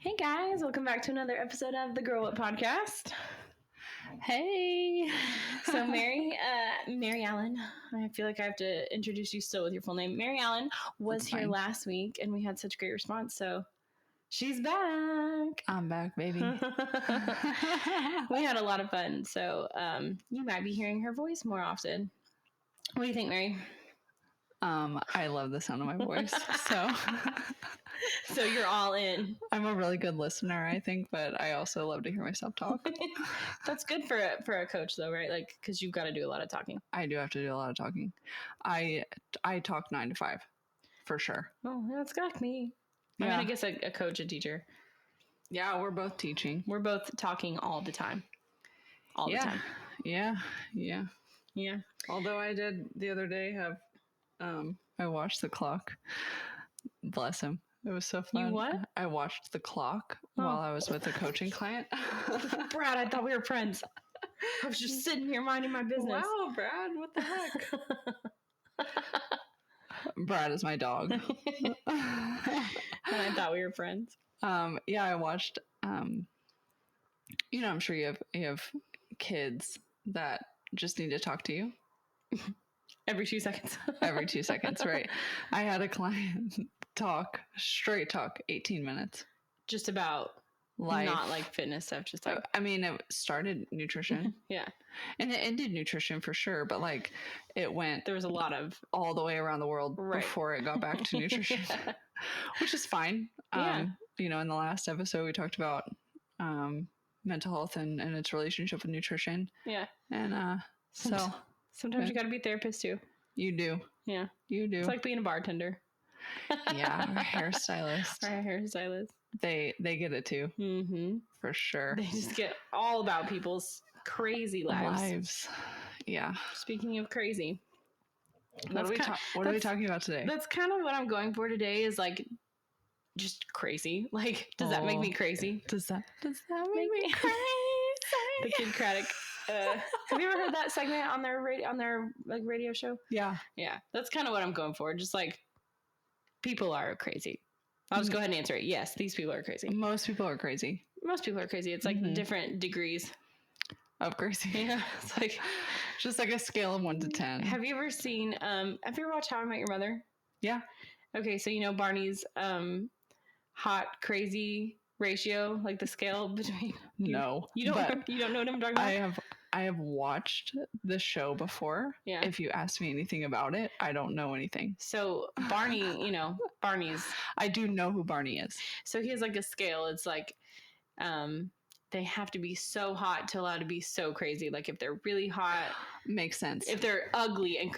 Hey guys, welcome back to another episode of the Girl Up Podcast. Hey. So Mary Allen, I feel like I have to introduce you still with your full name. Mary Allen was That's here fine. last week and we had such great response, so she's back. I'm back, baby. We had a lot of fun, so you might be hearing her voice more often. What do you think, Mary? I love the sound of my voice. So you're all in. I'm a really good listener, I think, but I also love to hear myself talk. That's good for a coach, though, right? Like, because you've got to do a lot of talking. I do have to do a lot of talking. I talk 9 to 5, for sure. Oh, that's got me. I mean, I guess a coach, a teacher. Yeah, we're both teaching. We're both talking all the time. All the time. Yeah. Although I did the other day have, I watched the clock. Bless him. It was so fun. You what? I watched the clock while I was with a coaching client. Brad, I thought we were friends. I was just sitting here minding my business. Wow, Brad, what the heck? Brad is my dog. And I thought we were friends. Yeah, I watched, I'm sure you have kids that just need to talk to you. Every 2 seconds. Every 2 seconds, right. I had a client straight talk, 18 minutes. Just about life. Not like fitness stuff, just like... I mean, it started nutrition. Yeah. And it ended nutrition for sure, but like it went... There was a lot of... all the way around the world before it got back to nutrition. Yeah. Which is fine. Yeah. In the last episode, we talked about mental health and its relationship with nutrition. Yeah. And sometimes you got to be a therapist too. You do. Yeah. You do. It's like being a bartender. Yeah. Or a hairstylist. Or a hairstylist. They get it too. Mm-hmm. For sure. They just get all about people's crazy lives. Yeah. Speaking of crazy. What are we talking about today? That's kind of what I'm going for today is like just crazy. Like, does that make me crazy? Does that make me crazy? The Kid Craddock. Have you ever heard that segment on their radio show? Yeah. Yeah. That's kind of what I'm going for. Just like people are crazy. I'll just go ahead and answer it. Yes, these people are crazy. Most people are crazy. It's like different degrees of crazy. Yeah. It's like just like a scale of 1 to 10. Have you ever watched How I Met Your Mother? Yeah. Okay, so Barney's hot crazy ratio, like the scale between No. You don't know what I'm talking about? I have watched the show before. Yeah. If you ask me anything about it, I don't know anything. So Barney, Barney's... I do know who Barney is. So he has like a scale. It's like they have to be so hot to allow to be so crazy. Like if they're really hot... Makes sense. If they're ugly and,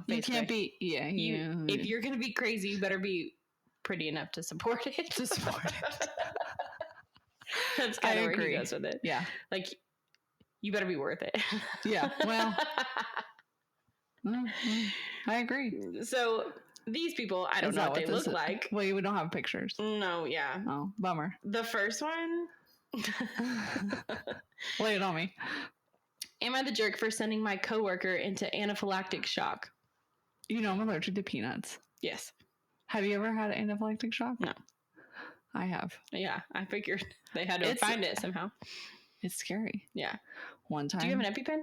you can't be... Yeah. If you're going to be crazy, you better be pretty enough to support it. That's kind of where he goes with it. Yeah. Like... you better be worth it. Yeah. Well, I agree. So these people, I don't know what they look like. Well, we don't have pictures. No, yeah. Oh, bummer. The first one. Lay it on me. Am I the jerk for sending my coworker into anaphylactic shock? I'm allergic to peanuts. Yes. Have you ever had anaphylactic shock? No. I have. Yeah, I figured they had to find it somehow. It's scary. Yeah. One time. Do you have an EpiPen?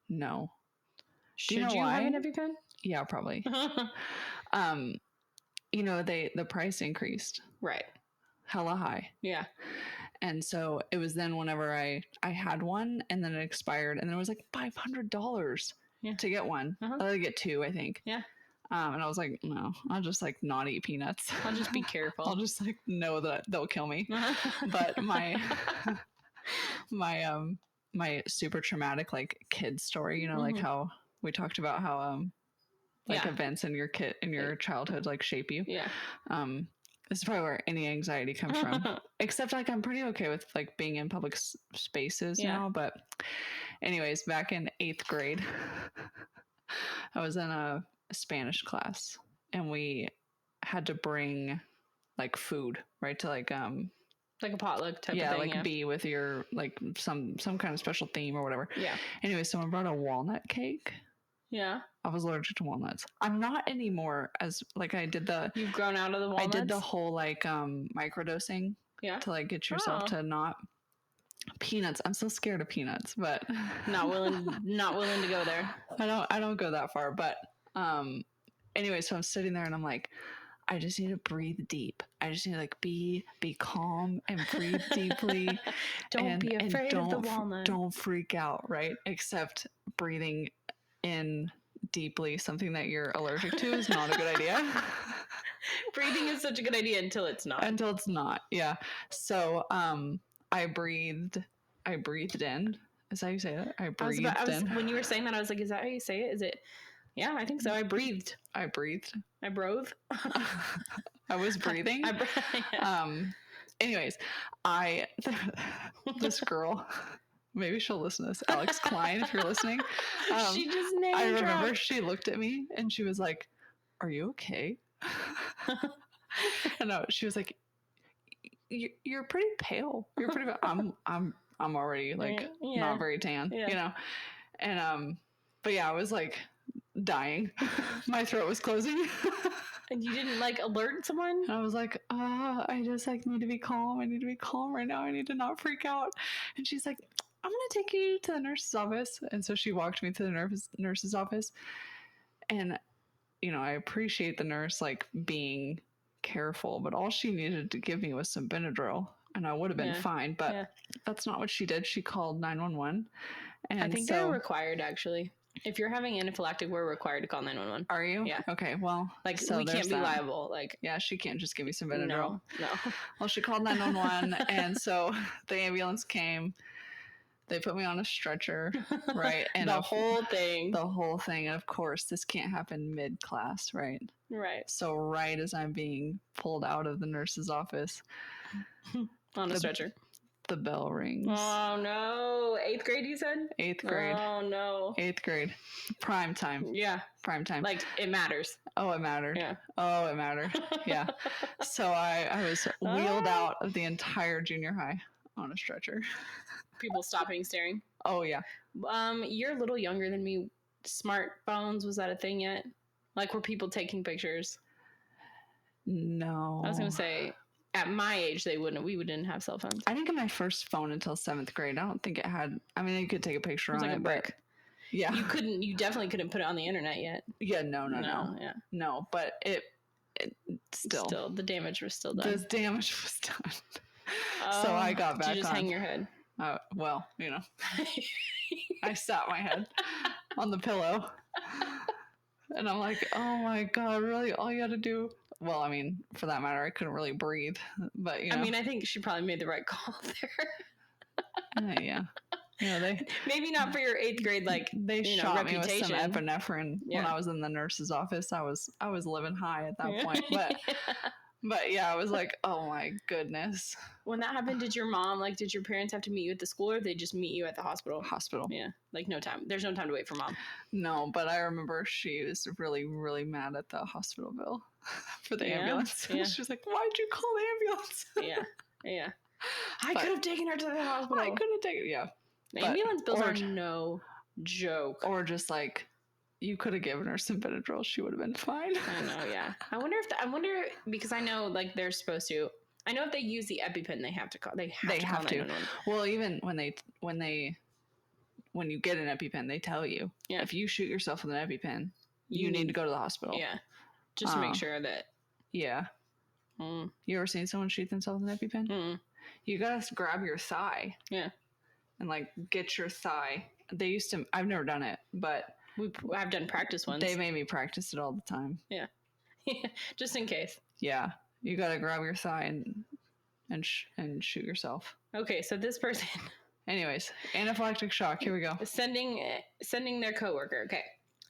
No. Should you have an EpiPen? Yeah, probably. The price increased. Right. Hella high. Yeah. And so it was then whenever I had one and then it expired and then it was like $500 to get one. I had to get 2, I think. Yeah. And I was like, no, I'll just like not eat peanuts. I'll just be careful. I'll just like know that they'll kill me. But my super traumatic like kid story, like how we talked about how events in your childhood like shape you. Yeah. This is probably where any anxiety comes from. Except like I'm pretty okay with like being in public spaces now. But anyways, back in 8th grade, I was in a Spanish class and we had to bring like food, right, to like a potluck type of thing. Like be with your like some kind of special theme or whatever. Yeah. Anyway, someone brought a walnut cake. Yeah. I was allergic to walnuts. I'm not anymore, as like I did the... You've grown out of the walnuts? I did the whole like microdosing to like get yourself to not peanuts. I'm so scared of peanuts, but not willing to go there. I don't go that far, but anyway, so I'm sitting there and I'm like, I just need to breathe deep. I just need to like be calm and breathe deeply. Don't be afraid of the walnut. Don't freak out, right? Except breathing in deeply, something that you're allergic to, is not a good idea. Breathing is such a good idea until it's not. Until it's not, yeah. So I breathed in. Is that how you say it? I breathed in. When you were saying that, I was like, is that how you say it? Is it? Yeah, I think so. I breathed. I breathed. I brove. I was breathing. Anyways, this girl, maybe she'll listen to this. Alex Klein, if you're listening. She just named I remember she looked at me and she was like, "Are you okay?" And she was like, "You're pretty pale. You're pretty. I'm already like not very tan, you know." And but yeah, I was like dying. My throat was closing. And you didn't like alert someone? And I was like, I just like need to be calm. I need to be calm right now. I need to not freak out. And she's like, I'm gonna take you to the nurse's office. And so she walked me to the nurse's office. And you know, I appreciate the nurse like being careful, but all she needed to give me was some Benadryl, and I would have been fine. But that's not what she did. She called 911. And I think they're required, actually. If you're having anaphylactic, we're required to call 911. Are you? Yeah. Okay, well, like, so we can't be liable. Like, yeah, she can't just give me some Benadryl. No. Well, she called 911, and so the ambulance came. They put me on a stretcher, right? And the whole thing. And of course, this can't happen mid-class, right? Right. So right as I'm being pulled out of the nurse's office. On a stretcher. The bell rings. Oh, no. 8th grade, you said? 8th grade. Oh, no. 8th grade. Prime time. Yeah. Prime time. Like, it matters. Oh, it mattered. Yeah. Oh, it mattered. Yeah. So I was wheeled out of the entire junior high on a stretcher. People stopping, staring. Oh, yeah. You're a little younger than me. Smartphones, was that a thing yet? Like, were people taking pictures? No. I was going to say, at my age, we wouldn't have cell phones. I didn't get my first phone until 7th grade. I don't think it had, I mean, you could take a picture on it, but yeah. You definitely couldn't put it on the internet yet. Yeah, no. Yeah. No, but it still, the damage was still done. The damage was done. So I got back on. Did you just hang your head? Well, you know, I sat my head on the pillow and I'm like, oh my God, really? All you had to do? Well, I mean, for that matter, I couldn't really breathe, but you know. I mean, I think she probably made the right call there. Yeah. You know, maybe not for your 8th grade, like, they shot reputation. Me with some epinephrine when I was in the nurse's office. I was living high at that point, but yeah, I was like, oh my goodness. When that happened, did your parents have to meet you at the school, or they just meet you at the hospital? Hospital. Yeah. Like, no time. There's no time to wait for mom. No, but I remember she was really, really mad at the hospital bill for the ambulance. Yeah. She was like, why'd you call the ambulance? Yeah. I could have taken her to the hospital. I could have taken, yeah. The ambulance bills are no joke. Or just like, you could have given her some Benadryl. She would have been fine. I know, yeah. I wonder because I know like they're supposed to. I know if they use the EpiPen, they have to call. They have to. Well, even when you get an EpiPen, they tell you if you shoot yourself with an EpiPen, you need to go to the hospital. Yeah, just to make sure that. Yeah. Mm. You ever seen someone shoot themselves with an EpiPen? Mm. You gotta grab your thigh. Yeah. And like get your thigh. They used to. I've never done it, but. I've done practice ones. They made me practice it all the time. Yeah. Just in case. Yeah. You got to grab your thigh and shoot yourself. Okay, so this person. Anyways, anaphylactic shock. Here we go. Sending their coworker. Okay.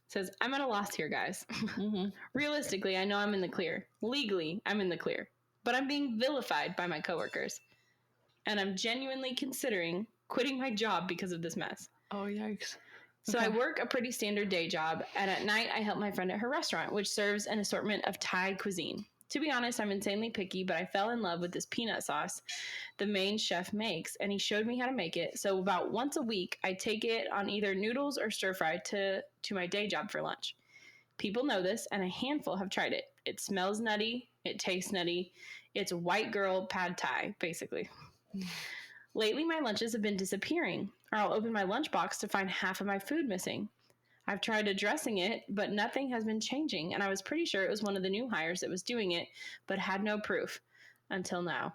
Says, I'm at a loss here, guys. Mm-hmm. Realistically, I know I'm in the clear. Legally, I'm in the clear. But I'm being vilified by my coworkers. And I'm genuinely considering quitting my job because of this mess. Oh, yikes. So I work a pretty standard day job, and at night I help my friend at her restaurant, which serves an assortment of Thai cuisine. To be honest, I'm insanely picky, but I fell in love with this peanut sauce the main chef makes, and he showed me how to make it. So about once a week, I take it on either noodles or stir fry to my day job for lunch. People know this, and a handful have tried it. It smells nutty. It tastes nutty. It's white girl pad thai, basically. Lately, my lunches have been disappearing, or I'll open my lunchbox to find half of my food missing. I've tried addressing it, but nothing has been changing, and I was pretty sure it was one of the new hires that was doing it, but had no proof. Until now.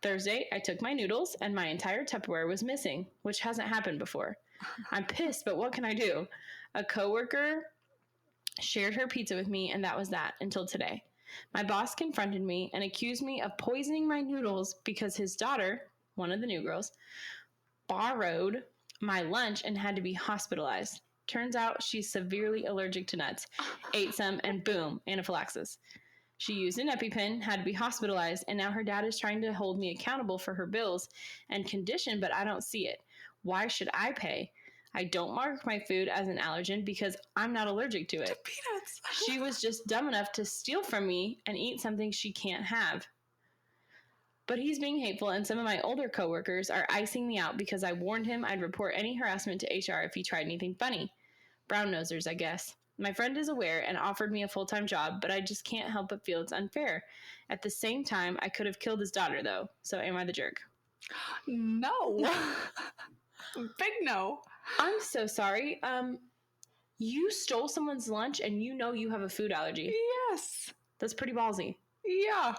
Thursday, I took my noodles, and my entire Tupperware was missing, which hasn't happened before. I'm pissed, but what can I do? A coworker shared her pizza with me, and that was that until today. My boss confronted me and accused me of poisoning my noodles because his daughter, one of the new girls, borrowed my lunch and had to be hospitalized. Turns out she's severely allergic to nuts. Ate some and boom, anaphylaxis. She used an EpiPen, had to be hospitalized, and now her dad is trying to hold me accountable for her bills and condition, but I don't see it. Why should I pay? I don't mark my food as an allergen because I'm not allergic to it. Peanuts. She was just dumb enough to steal from me and eat something she can't have. But he's being hateful, and some of my older coworkers are icing me out because I warned him I'd report any harassment to HR if he tried anything funny. Brown nosers, I guess. My friend is aware and offered me a full-time job, but I just can't help but feel it's unfair. At the same time, I could have killed his daughter, though. So am I the jerk? No. Big no. I'm so sorry. You stole someone's lunch and you know you have a food allergy. Yes. That's pretty ballsy. Yeah.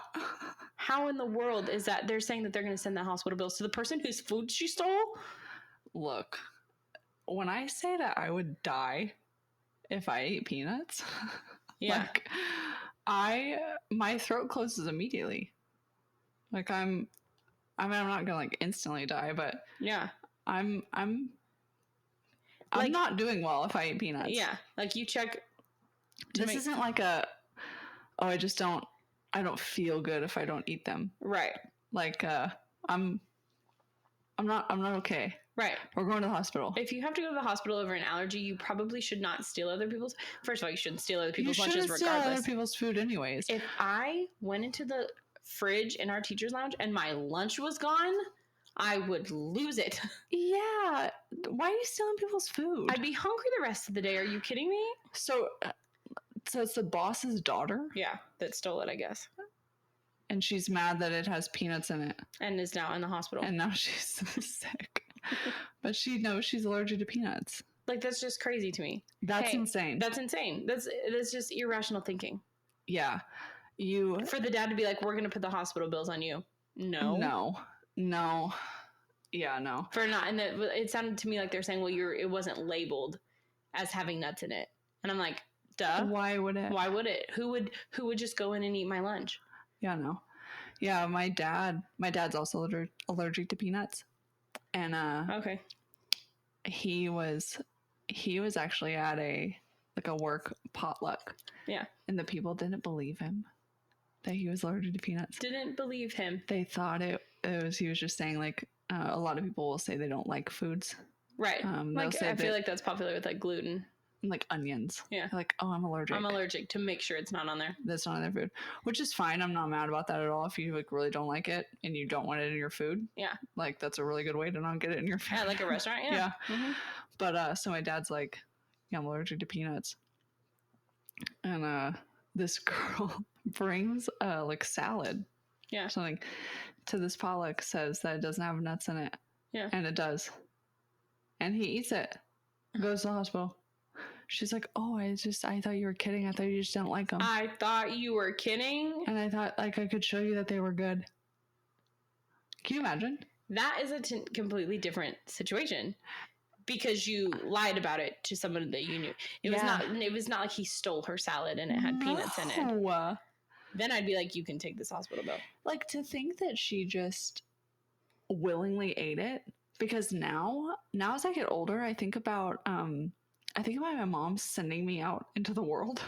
How in the world is that they're saying that they're going to send the hospital bills to the person whose food she stole? Look, when I say that I would die if I ate peanuts, Yeah. my throat closes immediately. Like I'm not gonna like instantly die, but Yeah. I'm Like- not doing well if I eat peanuts. Yeah. Like you check. This isn't like I don't feel good if I don't eat them. Right. Like I'm not okay. Right. We're going to the hospital. If you have to go to the hospital over an allergy, you probably should not steal other people's. First of all, you shouldn't steal other people's lunches shouldn't steal regardless. other people's food anyways. If I went into the fridge in our teacher's lounge and my lunch was gone, I would lose it. Yeah. Why are you stealing people's food? I'd be hungry the rest of the day. Are you kidding me? So it's the boss's daughter, Yeah, that stole it, I guess, and she's mad that it has peanuts in it, and is now in the hospital. and now she's sick. But she knows she's allergic to peanuts. Like, that's just crazy to me. That's Hey, insane. That's insane. That's just irrational thinking. Yeah. For the dad to be like, we're going to put the hospital bills on you. No. No. Yeah, no. For not, and it sounded to me like they're saying, well, it wasn't labeled as having nuts in it. And I'm like, duh. Why would it? Why would it? Who would just go in and eat my lunch? Yeah, no. Yeah, my dad's also allergic to peanuts. And Okay. he was actually at a work potluck. Yeah. And the people didn't believe him that he was allergic to peanuts. Didn't believe him. They thought he was just saying like a lot of people will say they don't like foods. Right. They'll say I feel like that's popular with like gluten. like onions. Yeah. They're like, oh, I'm allergic. I'm allergic, to make sure it's not on there. That's not in their food, which is fine. I'm not mad about that at all. If you like really don't like it and you don't want it in your food, Yeah. like that's a really good way to not get it in your food. Yeah, like a restaurant. Yeah. Yeah. Mhm. But so my dad's like, yeah, I'm allergic to peanuts, and this girl brings like salad, Yeah. or something, to this potluck, says that it doesn't have nuts in it, Yeah. and it does, and he eats it, goes to the hospital. She's like, oh, I thought you were kidding. I thought you just didn't like them. I thought you were kidding. And I thought, like, I could show you that they were good. Can you imagine? That is a completely different situation, because you lied about it to someone that you knew. It was not like he stole her salad and it had peanuts in it. No. Then I'd be like, you can take this hospital bill. Like, to think that she just willingly ate it. Because now as I get older, I think about my mom sending me out into the world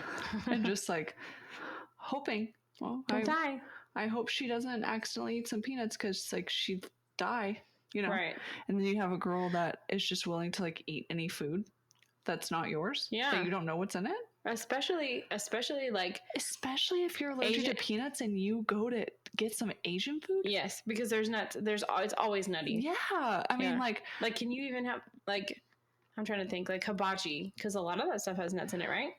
and just like hoping, well, Don't die. I hope she doesn't accidentally eat some peanuts because like she'd die, you know? Right. And then you have a girl that is just willing to like eat any food that's not yours. Yeah. That you don't know what's in it. Especially if you're allergic to peanuts and you go to get some Asian food. yes, because there's nuts. It's always nutty. Yeah. I mean, Yeah. like Like, can you even have like? I'm trying to think, like hibachi, because a lot of that stuff has nuts in it, right?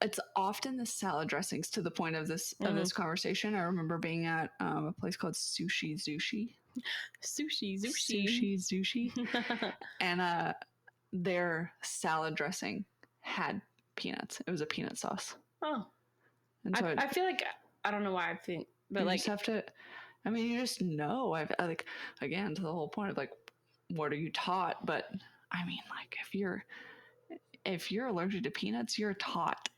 It's often the salad dressings to the point of this conversation. I remember being at a place called Sushi Sushi, and their salad dressing had peanuts. It was a peanut sauce. Oh, and so I feel like, I don't know why I think, but you like just have to. I mean, you just know. I like, again, to the whole point of like, what are you taught? But I mean, like, if you're allergic to peanuts, you're taught.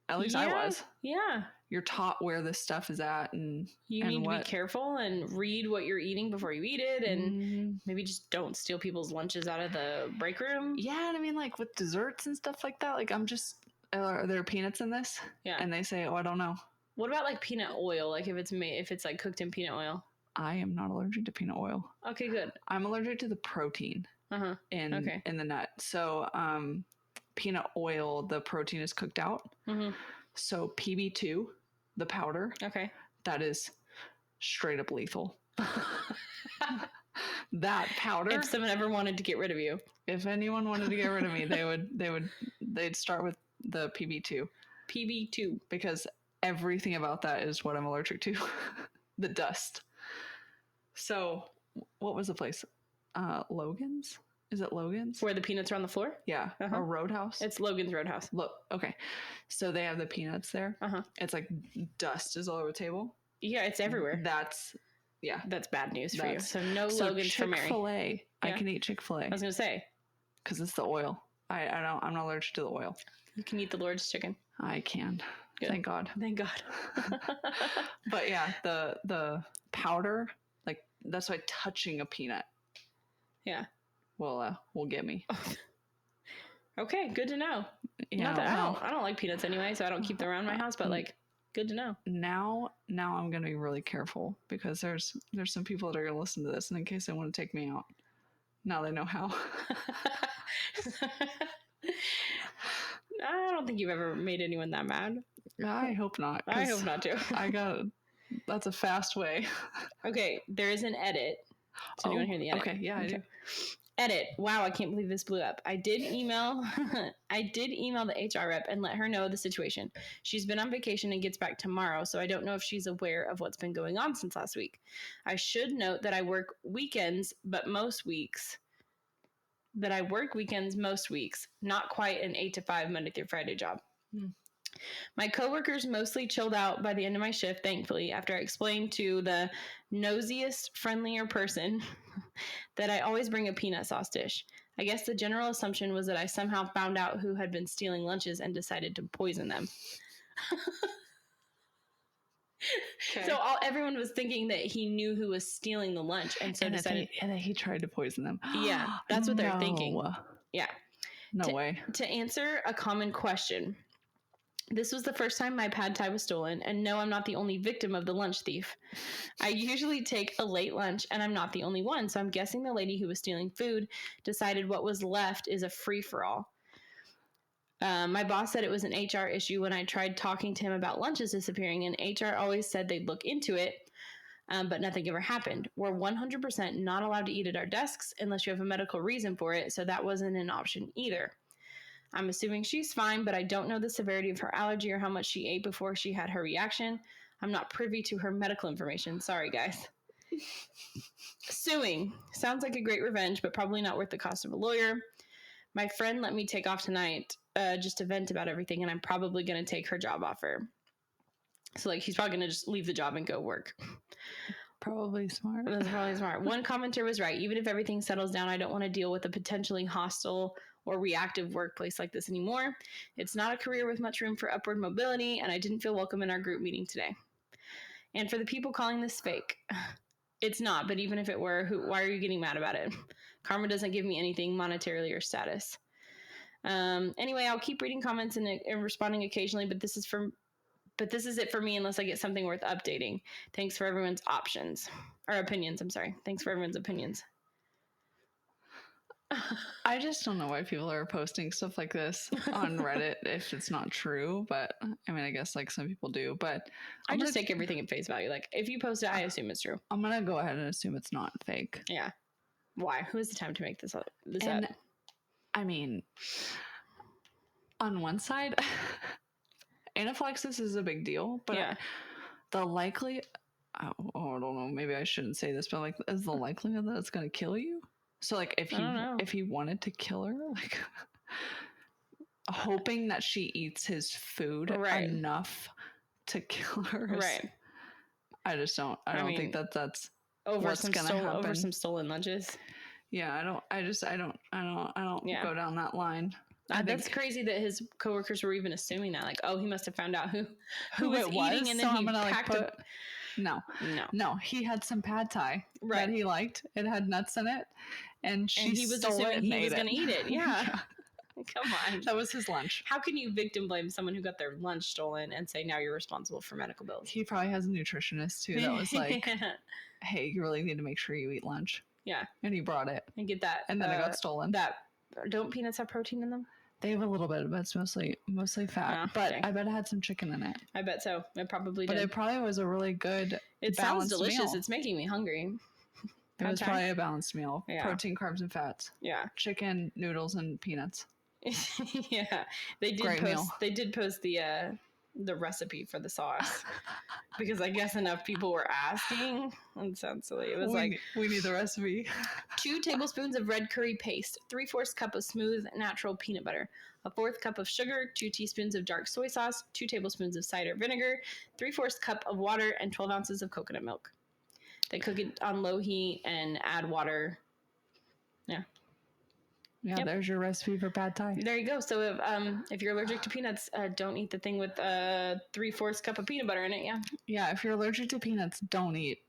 At least I was. Yeah. You're taught where this stuff is at, and you need to be careful and read what you're eating before you eat it, and maybe just don't steal people's lunches out of the break room. Yeah, and I mean, like with desserts and stuff like that. Like, are there peanuts in this? Yeah. And they say, oh, I don't know. What about like peanut oil? Like if it's like cooked in peanut oil? I am not allergic to peanut oil. Okay, good. I'm allergic to the protein in the nut. So peanut oil, the protein is cooked out. So PB2, the powder, that is straight up lethal. That powder. If someone ever wanted to get rid of you, if anyone wanted to get rid of me, they'd start with the PB2. PB2, because everything about that is what I'm allergic to. The dust. So, what was the place? Logan's? Is it Logan's? Where the peanuts are on the floor? Yeah. Or Roadhouse? It's Logan's Roadhouse. Okay. So they have the peanuts there. It's like dust is all over the table. Yeah, it's everywhere. That's bad news for you. So no Logan's for Mary. Chick-fil-A. I can eat Chick-fil-A. I was going to say. Because it's the oil. I'm not allergic to the oil. You can eat the Lord's chicken. I can. Good. Thank God. Thank God. But yeah, the powder, like, that's why touching a peanut. Yeah. Will get me. Okay, good to know. Yeah, not that I don't like peanuts anyway, so I don't keep them around my house, but like, good to know. Now I'm gonna be really careful, because there's some people that are gonna listen to this, and in case they want to take me out, now they know how. I don't think you've ever made anyone that mad. I hope not. I hope not too. That's a fast way. Okay, there is an edit. So do you want to hear the edit? Okay, yeah, I do. Edit. Wow, I can't believe this blew up. I did email the HR rep and let her know the situation. She's been on vacation and gets back tomorrow, so I don't know if she's aware of what's been going on since last week. I should note that I work weekends, most weeks, not quite an 8 to 5 Monday through Friday job. My coworkers mostly chilled out by the end of my shift, thankfully, after I explained to the nosiest, friendlier person that I always bring a peanut sauce dish. I guess the general assumption was that I somehow found out who had been stealing lunches and decided to poison them. Okay. So everyone was thinking that he knew who was stealing the lunch, and so decided that he tried to poison them. Yeah, that's what they're thinking. Yeah. No way. To answer a common question, this was the first time my pad thai was stolen, and no, I'm not the only victim of the lunch thief. I usually take a late lunch, and I'm not the only one, so I'm guessing the lady who was stealing food decided what was left is a free-for-all. My boss said it was an HR issue when I tried talking to him about lunches disappearing, and HR always said they'd look into it, but nothing ever happened. We're 100% not allowed to eat at our desks unless you have a medical reason for it, so that wasn't an option either. I'm assuming she's fine, but I don't know the severity of her allergy or how much she ate before she had her reaction. I'm not privy to her medical information. Sorry, guys. Suing. Sounds like a great revenge, but probably not worth the cost of a lawyer. My friend let me take off tonight just to vent about everything, and I'm probably going to take her job offer. So, like, he's probably going to just leave the job and go work. Probably smart. That's probably smart. One commenter was right. Even if everything settles down, I don't want to deal with a potentially hostile or reactive workplace like this anymore. It's not a career with much room for upward mobility, and I didn't feel welcome in our group meeting today. And for the people calling this fake, it's not, but even if it were, why are you getting mad about it? Karma doesn't give me anything monetarily or status. Anyway, I'll keep reading comments and responding occasionally, but this is it for me unless I get something worth updating. Thanks for everyone's opinions. Thanks for everyone's opinions. I just don't know why people are posting stuff like this on Reddit if it's not true, but I mean, I guess like some people do, but I just take everything at face value. Like if you post it, I assume it's true. I'm going to go ahead and assume it's not fake. Yeah. Why? Who has the time to make this up? I mean, on one side, anaphylaxis is a big deal, but Yeah. the likely, I don't know, maybe I shouldn't say this, but like, is the likelihood that it's going to kill you? So like, if he wanted to kill her, like, hoping that she eats his food enough to kill her. Right. I just don't. I don't think that's over what's gonna happen. Over some stolen lunches. Yeah, I don't go down that line. That's crazy that his coworkers were even assuming that. Like, oh, he must have found out who was eating, and then he packed up. No. He had some pad thai that he liked. It had nuts in it, and he was assuming he was going to eat it. Yeah. Come on. That was his lunch. How can you victim blame someone who got their lunch stolen and say now you're responsible for medical bills? He probably has a nutritionist too that was like, hey, you really need to make sure you eat lunch. Yeah. And he brought it. And get that. And then it got stolen. Don't peanuts have protein in them? They have a little bit, but it's mostly fat. But I bet it had some chicken in it. I bet so. It probably did. But it probably was a really good, it sounds delicious. Meal. It's making me hungry. It was probably a balanced meal. Yeah. Protein, carbs, and fats. Yeah. Chicken, noodles, and peanuts. Yeah. They did post the recipe for the sauce because I guess enough people were asking. It sounds silly. It was we need the recipe. 2 tablespoons of red curry paste, 3/4 cup of smooth natural peanut butter, 1/4 cup of sugar, 2 teaspoons of dark soy sauce, 2 tablespoons of cider vinegar, 3/4 cup of water, and 12 ounces of coconut milk. They cook it on low heat and add water. Yeah. Yeah, yep. There's your recipe for pad thai. There you go. So if you're allergic to peanuts, don't eat the thing with 3/4 cup of peanut butter in it. Yeah. Yeah, if you're allergic to peanuts, don't eat.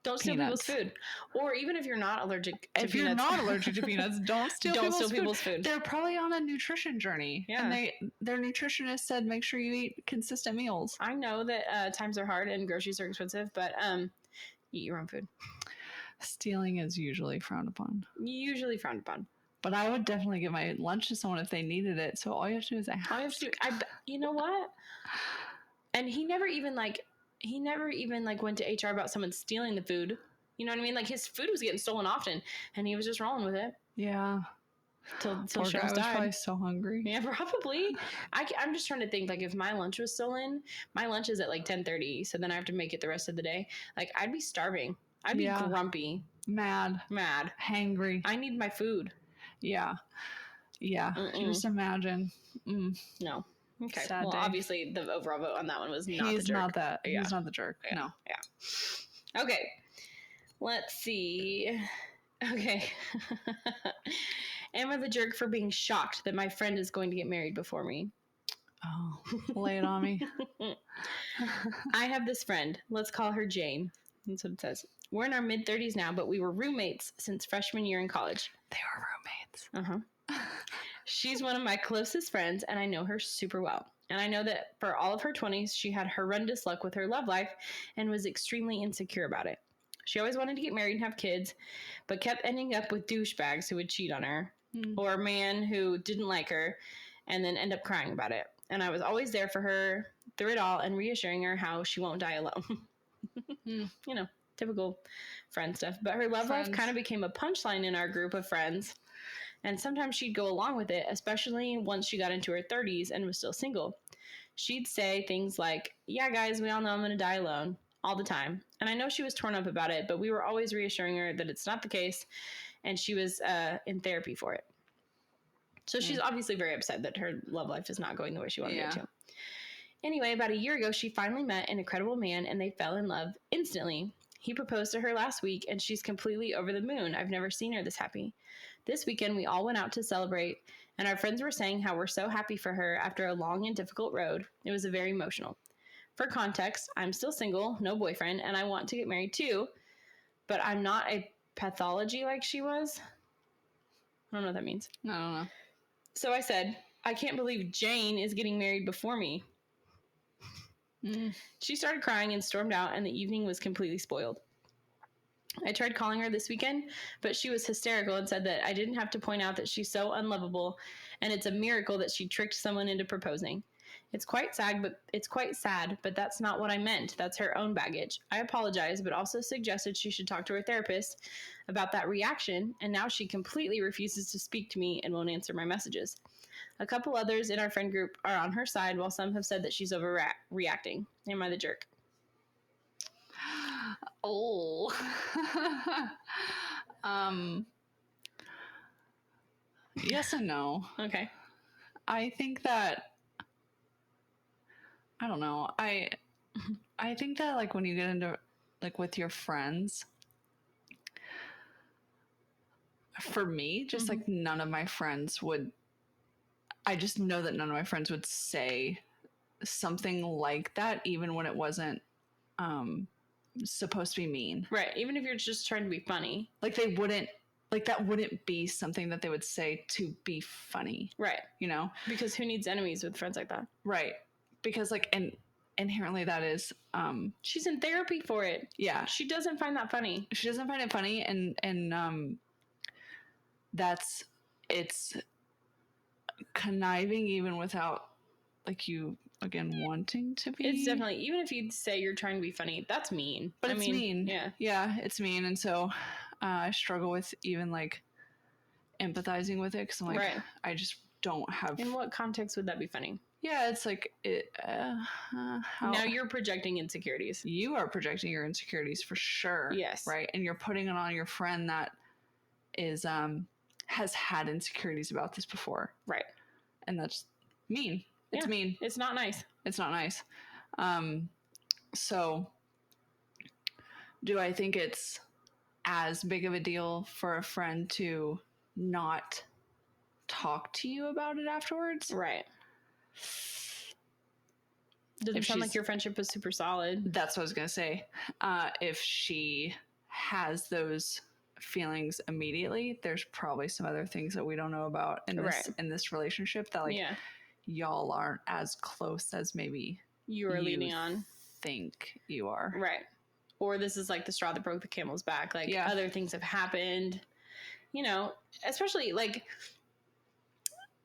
Don't steal people's food. Or even if you're not allergic to peanuts. If you're not allergic to peanuts, don't steal people's food. They're probably on a nutrition journey. Yeah. And their nutritionist said make sure you eat consistent meals. I know that times are hard and groceries are expensive, but eat your own food. Stealing is usually frowned upon. But I would definitely give my lunch to someone if they needed it. So all you have to do is ask. You know what? And he never even went to HR about someone stealing the food. You know what I mean? Like his food was getting stolen often, and he was just rolling with it. Yeah. Till Poor guy was probably so hungry. Yeah, probably. I'm just trying to think. Like if my lunch was stolen, my lunch is at like 10:30, so then I have to make it the rest of the day. Like I'd be starving. I'd be grumpy, mad, hangry. I need my food. Yeah. Just imagine. No. Okay. Sad day. Obviously, the overall vote on that one was not the jerk. He's not the jerk. Yeah. No. Yeah. Okay. Let's see. Okay. Am I the jerk for being shocked that my friend is going to get married before me? Oh, lay it on me. I have this friend. Let's call her Jane. That's what it says. We're in our mid-30s now, but we were roommates since freshman year in college. They were roommates. Uh-huh. She's one of my closest friends, and I know her super well. And I know that for all of her 20s, she had horrendous luck with her love life and was extremely insecure about it. She always wanted to get married and have kids, but kept ending up with douchebags who would cheat on her, or a man who didn't like her, and then end up crying about it. And I was always there for her through it all and reassuring her how she won't die alone. You know, typical friend stuff. But her love life kind of became a punchline in our group of friends. And sometimes she'd go along with it, especially once she got into her 30s and was still single. She'd say things like, yeah, guys, we all know I'm going to die alone, all the time. And I know she was torn up about it, but we were always reassuring her that it's not the case, and she was in therapy for it. So she's obviously very upset that her love life is not going the way she wanted it to. Anyway, about a year ago, she finally met an incredible man, and they fell in love instantly. He proposed to her last week, and she's completely over the moon. I've never seen her this happy. This weekend, we all went out to celebrate, and our friends were saying how we're so happy for her after a long and difficult road. It was very emotional. For context, I'm still single, no boyfriend, and I want to get married too, but I'm not a pathology like she was. I don't know what that means. I don't know. So I said, I can't believe Jane is getting married before me. She started crying and stormed out, and the evening was completely spoiled. I tried calling her this weekend, but she was hysterical and said that I didn't have to point out that she's so unlovable, and it's a miracle that she tricked someone into proposing. It's quite sad, but that's not what I meant. That's her own baggage. I apologize, but also suggested she should talk to her therapist about that reaction, and now she completely refuses to speak to me and won't answer my messages. A couple others in our friend group are on her side, while some have said that she's overreacting. Am I the jerk? Oh. Yes and no. Okay. I think that, I don't know. I think that, like, when you get into, like, with your friends, for me, just like none of my friends would, I just know that none of my friends would say something like that, even when it wasn't supposed to be mean. Right. Even if you're just trying to be funny. Like, they wouldn't, like, that wouldn't be something that they would say to be funny. Right. You know? Because who needs enemies with friends like that? Right. Because, like, and inherently that is she's in therapy for it. Yeah. She doesn't find that funny. She doesn't find it funny, and that's, it's conniving even without, like, you again wanting to be. It's definitely, even if you say you're trying to be funny, that's mean. But it's mean. Yeah, it's mean. And so I struggle with even, like, empathizing with it, because I'm like, right. I just don't have. In what context would that be funny? Yeah, it's like, now you're projecting insecurities. You are projecting your insecurities for sure. Yes. Right? And you're putting it on your friend that is has had insecurities about this before. Right. And that's mean. It's mean. It's not nice. It's not nice. So do I think it's as big of a deal for a friend to not talk to you about it afterwards? Right. Doesn't sound like your friendship was super solid. That's what I was going to say. If she has those feelings immediately, there's probably some other things that we don't know about in this relationship that, like, y'all aren't as close as maybe you are leaning on. Think you are. Right. Or this is like the straw that broke the camel's back. Like, other things have happened, you know, especially, like,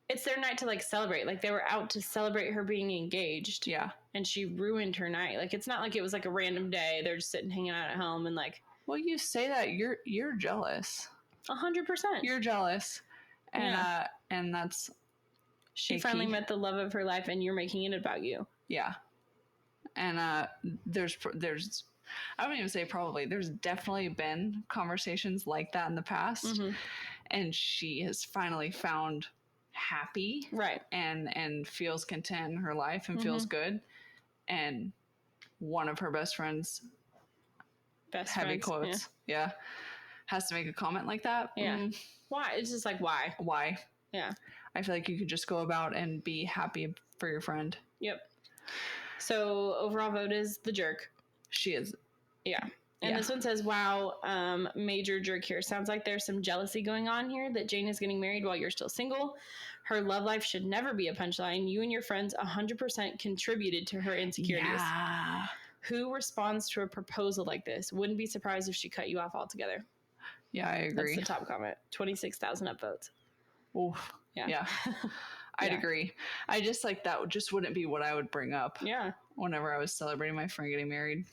it's their night to, like, celebrate. Like, they were out to celebrate her being engaged. Yeah. And she ruined her night. Like, it's not like it was, like, a random day. They're just sitting, hanging out at home and, like. Well, you say that you're jealous. 100%. You're jealous. And, and that's. She finally met the love of her life, and you're making it about you. Yeah. And, there's, I don't even say probably, there's definitely been conversations like that in the past. Mm-hmm. And she has finally found happy, right, and feels content in her life and feels good, and one of her best friends, heavy quotes, has to make a comment like that. Why? It's just like, why I feel like you could just go about and be happy for your friend. Yep. So overall vote is the jerk. She is. And this one says, wow, major jerk here. Sounds like there's some jealousy going on here that Jane is getting married while you're still single. Her love life should never be a punchline. You and your friends 100% contributed to her insecurities. Yeah. Who responds to a proposal like this? Wouldn't be surprised if she cut you off altogether. Yeah, I agree. That's the top comment. 26,000 upvotes. Oof. Yeah. I'd agree. I just, like, that just wouldn't be what I would bring up. Yeah. Whenever I was celebrating my friend getting married.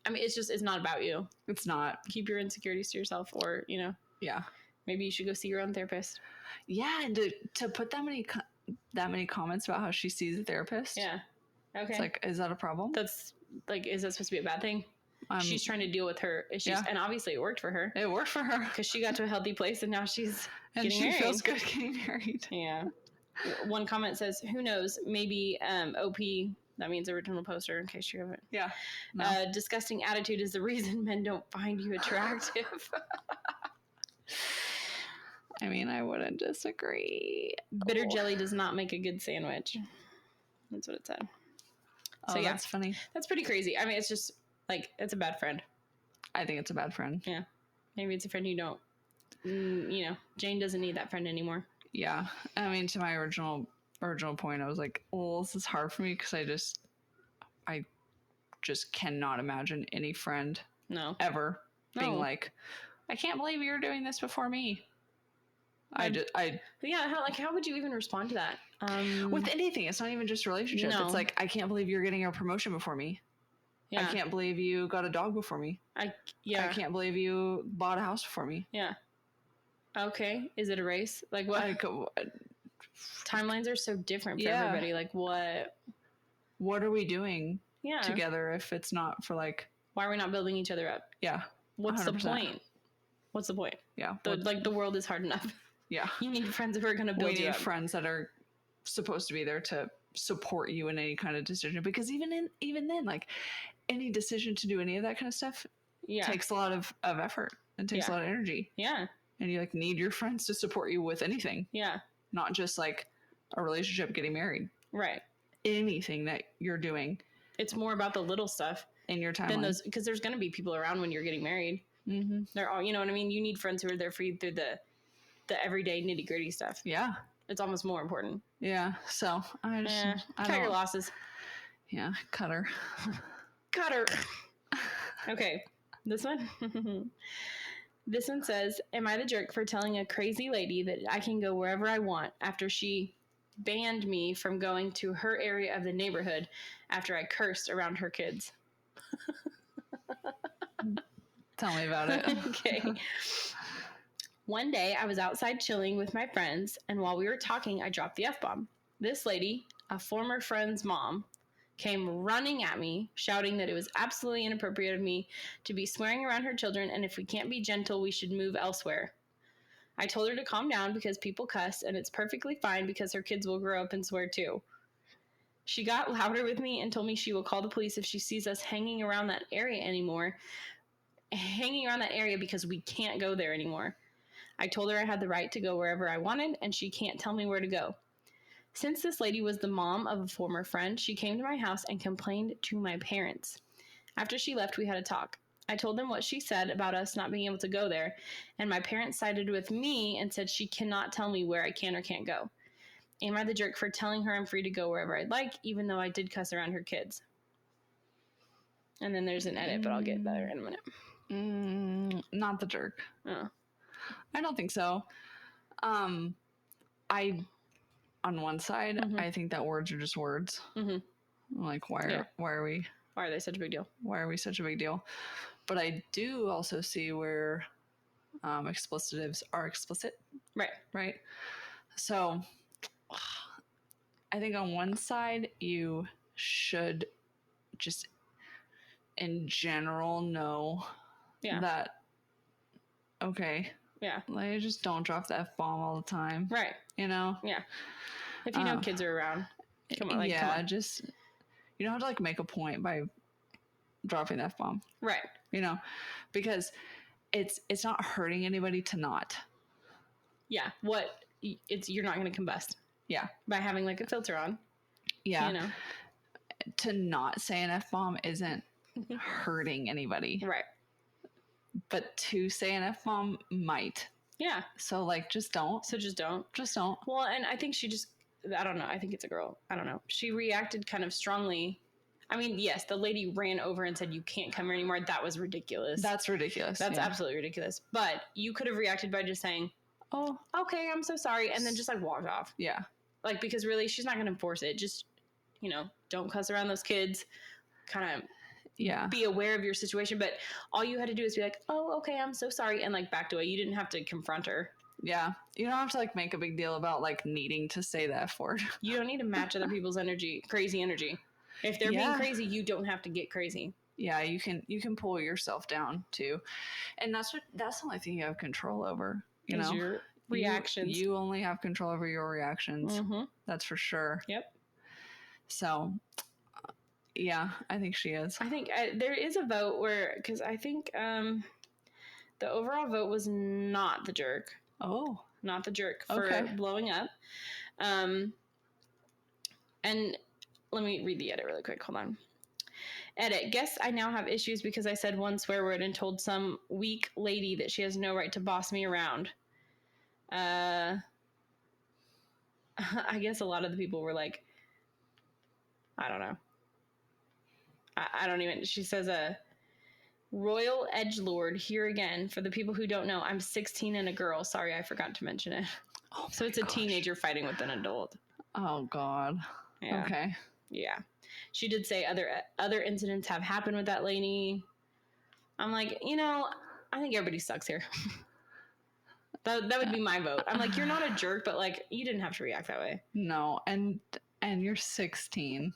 I mean, it's not about you. It's not. Keep your insecurities to yourself, or, you know. Yeah. Maybe you should go see your own therapist. Yeah, and to put that many comments about how she sees a therapist. Yeah. Okay. It's like, is that a problem? That's, like, is that supposed to be a bad thing? She's trying to deal with her issues, and obviously it worked for her. It worked for her. Because she got to a healthy place, and now she's getting married. And she feels good getting married. Yeah. One comment says, who knows, maybe OP, that means original poster, in case you haven't. Yeah. No. Disgusting attitude is the reason men don't find you attractive. I mean, I wouldn't disagree. Bitter jelly does not make a good sandwich. That's what it said. So that's funny. That's pretty crazy. I mean, it's just, like, it's a bad friend. I think it's a bad friend. Yeah. Maybe it's a friend you don't, you know, Jane doesn't need that friend anymore. Yeah. I mean, to my original point, I was like, well, this is hard for me because I just cannot imagine any friend ever being like, I can't believe you're doing this before me. How would you even respond to that? With anything, it's not even just a relationship. No. It's like, I can't believe you're getting a promotion before me. Yeah. I can't believe you got a dog before me. I can't believe you bought a house before me. Yeah. Okay. Is it a race? Like what? Timelines are so different for everybody. Like what are we doing together if it's not for like, why are we not building each other up? Yeah. What's 100%. The point? What's the point? Yeah. The world is hard enough. Yeah. You need friends who are going to build you up. We need friends that are supposed to be there to support you in any kind of decision, because even then, like, any decision to do any of that kind of stuff takes a lot of effort and takes a lot of energy. Yeah. And you like need your friends to support you with anything. Yeah. Not just like a relationship, getting married. Right. Anything that you're doing. It's more about the little stuff in your timeline. Because there's going to be people around when you're getting married. Mm-hmm. They're all, you know what I mean? You need friends who are there for you through the everyday nitty gritty stuff. Yeah. It's almost more important. Yeah. So I just cut your losses. Yeah. Cut her. Cut her. Okay. This one. This one says, am I the jerk for telling a crazy lady that I can go wherever I want after she banned me from going to her area of the neighborhood after I cursed around her kids? Tell me about it. Okay. One day I was outside chilling with my friends, and while we were talking, I dropped the F-bomb. This lady, a former friend's mom, came running at me, shouting that it was absolutely inappropriate of me to be swearing around her children, and if we can't be gentle, we should move elsewhere. I told her to calm down because people cuss, and it's perfectly fine because her kids will grow up and swear too. She got louder with me and told me she will call the police if she sees us hanging around that area because we can't go there anymore. I told her I had the right to go wherever I wanted, and she can't tell me where to go. Since this lady was the mom of a former friend, she came to my house and complained to my parents. After she left, we had a talk. I told them what she said about us not being able to go there, and my parents sided with me and said she cannot tell me where I can or can't go. Am I the jerk for telling her I'm free to go wherever I'd like, even though I did cuss around her kids? And then there's an edit, but I'll get there in a minute. Not the jerk. Oh. I don't think so. On one side, I think that words are just words. Mm-hmm. Like, why are they such a big deal? Why are we such a big deal? But I do also see where explicitives are explicit. Right. So I think on one side, you should just in general know that, okay. Yeah. Like, just don't drop the F-bomb all the time. Right. You know? Yeah. If you know kids are around. Come on. Come on. Just, you don't have to, like, make a point by dropping the F-bomb. Right. You know? Because it's not hurting anybody to not. Yeah. You're not going to combust. Yeah. By having, like, a filter on. Yeah. You know? To not say an F-bomb isn't hurting anybody. Right. But to say an F-bomb might. Yeah. So, like, just don't. Just don't. Well, and I think I don't know. I think it's a girl. I don't know. She reacted kind of strongly. I mean, yes, the lady ran over and said, you can't come here anymore. That was ridiculous. That's ridiculous. That's absolutely ridiculous. But you could have reacted by just saying, oh, okay, I'm so sorry. And then just, like, walked off. Yeah. Like, because really, she's not going to enforce it. Just, you know, don't cuss around those kids. Kind of. Yeah. Be aware of your situation, but all you had to do is be like, oh, okay, I'm so sorry, and, like, backed away. You didn't have to confront her. Yeah. You don't have to, like, make a big deal about, like, needing to say the F word. You don't need to match other people's crazy energy. If they're being crazy, you don't have to get crazy. Yeah, you can pull yourself down too. And that's the only thing you have control over, you know. Your reactions. You only have control over your reactions. Mm-hmm. That's for sure. Yep. So yeah, I think she is. I think there is a vote because I think the overall vote was not the jerk. Oh. Not the jerk for blowing up. And let me read the edit really quick. Hold on. Edit. Guess I now have issues because I said one swear word and told some weak lady that she has no right to boss me around. I guess a lot of the people were like, I don't know. I don't even, she says royal edgelord here again. For the people who don't know, I'm 16 and a girl. Sorry, I forgot to mention it. Oh, so it's a teenager fighting with an adult. Oh, God. Yeah. Okay. Yeah. She did say other incidents have happened with that lady. I'm like, I think everybody sucks here. That would be my vote. I'm like, you're not a jerk, but like, you didn't have to react that way. No, and you're 16.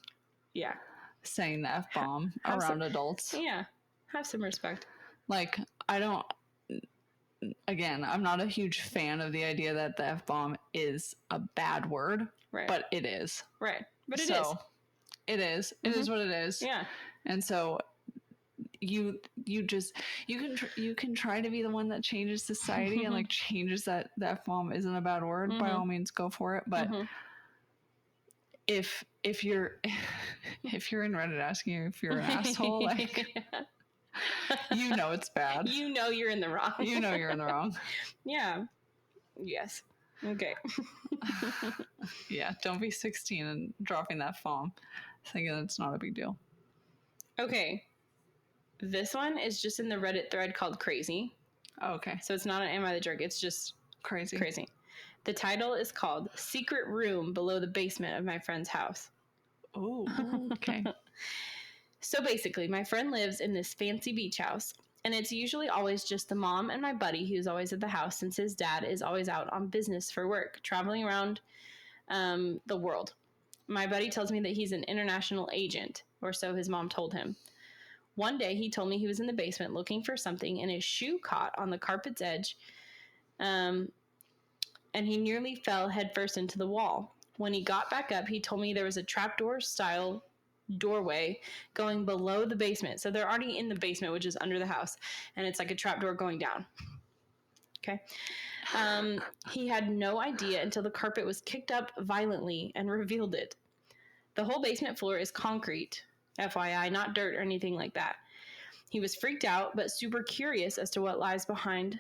Yeah. Saying the F-bomb around adults. Yeah. Have some respect. Like, again, I'm not a huge fan of the idea that the F-bomb is a bad word. Right. But it is. Right. But it is. It is. It is what it is. Yeah. And so you can try to be the one that changes society and like changes that F-bomb isn't a bad word. By all means, go for it. But if you're in Reddit asking you if you're an asshole, like it's bad. You're in the wrong. You're in the wrong. Yeah. Yes. Okay. Yeah, don't be 16 and dropping that F-bomb thinking it's not a big deal. Okay. This one is just in the Reddit thread called Crazy. Oh, okay. So it's not an Am I the Jerk? It's just crazy. The title is called Secret Room Below the Basement of My Friend's House. Oh, okay. So basically, my friend lives in this fancy beach house, and it's usually always just the mom and my buddy who's always at the house since his dad is always out on business for work, traveling around the world. My buddy tells me that he's an international agent, or so his mom told him. One day, he told me he was in the basement looking for something, and his shoe caught on the carpet's edge, and he nearly fell headfirst into the wall. When he got back up, he told me there was a trapdoor-style doorway going below the basement. So they're already in the basement, which is under the house, and it's like a trapdoor going down. Okay. He had no idea until the carpet was kicked up violently and revealed it. The whole basement floor is concrete, FYI, not dirt or anything like that. He was freaked out, but super curious as to what lies behind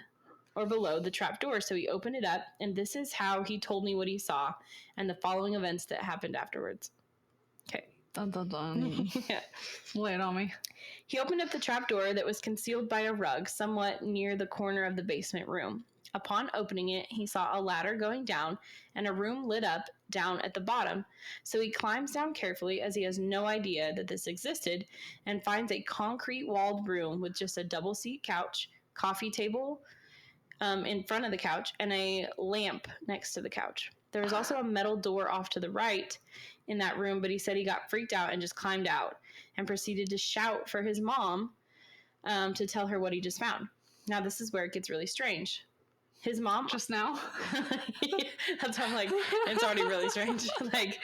or below the trapdoor, so he opened it up, and this is how he told me what he saw and the following events that happened afterwards. Okay. Dun, dun, dun. Yeah. Lay it on me. He opened up the trapdoor that was concealed by a rug somewhat near the corner of the basement room. Upon opening it, he saw a ladder going down and a room lit up down at the bottom. So he climbs down carefully as he has no idea that this existed and finds a concrete walled room with just a double seat couch, coffee table in front of the couch, and a lamp next to the couch. There was also a metal door off to the right in that room, but he said he got freaked out and just climbed out and proceeded to shout for his mom to tell her what he just found. Now, this is where it gets really strange. His mom... Just now? That's why I'm like, it's already really strange. Like,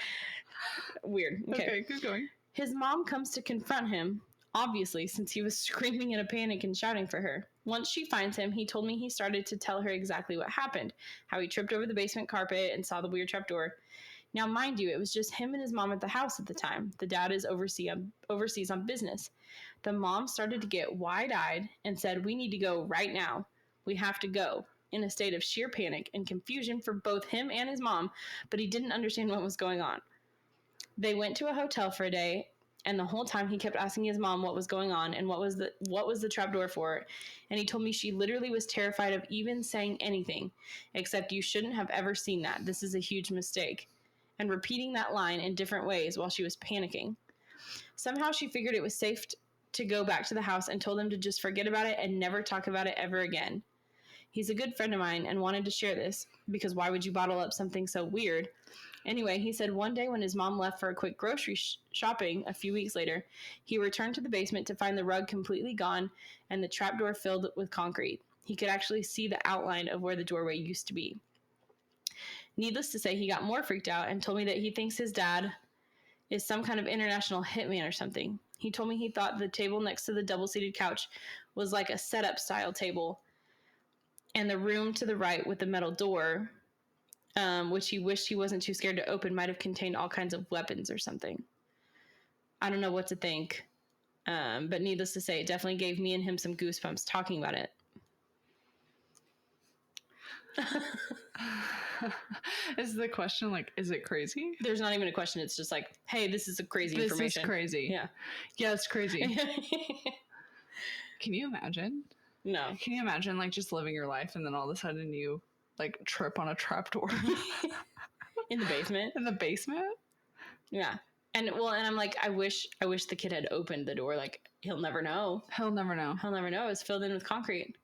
weird. Okay, keep going. His mom comes to confront him, obviously, since he was screaming in a panic and shouting for her. Once she finds him, he told me he started to tell her exactly what happened, how he tripped over the basement carpet and saw the weird trapdoor. Now, mind you, it was just him and his mom at the house at the time. The dad is overseas on business. The mom started to get wide-eyed and said, "We need to go right now. We have to go," in a state of sheer panic and confusion for both him and his mom, but he didn't understand what was going on. They went to a hotel for a day, and the whole time he kept asking his mom what was going on and what was the trapdoor for, and he told me she literally was terrified of even saying anything, except "You shouldn't have ever seen that. This is a huge mistake," and repeating that line in different ways while she was panicking. Somehow she figured it was safe to go back to the house and told him to just forget about it and never talk about it ever again. He's a good friend of mine and wanted to share this, because why would you bottle up something so weird? Anyway, he said one day when his mom left for a quick grocery shopping a few weeks later, he returned to the basement to find the rug completely gone and the trapdoor filled with concrete. He could actually see the outline of where the doorway used to be. Needless to say, he got more freaked out and told me that he thinks his dad is some kind of international hitman or something. He told me he thought the table next to the double-seated couch was like a setup style table, and the room to the right with the metal door, which he wished he wasn't too scared to open, might have contained all kinds of weapons or something. I don't know what to think, but needless to say, it definitely gave me and him some goosebumps talking about it. Is the question like, is it crazy? There's not even a question. It's just like, hey, this is a crazy information. This is crazy. Yeah. Yeah, it's crazy. Can you imagine? No. Can you imagine like just living your life and then all of a sudden you like trip on a trapdoor? In the basement. In the basement? Yeah. And I'm like, I wish the kid had opened the door. Like, he'll never know. He'll never know. He'll never know. It's filled in with concrete.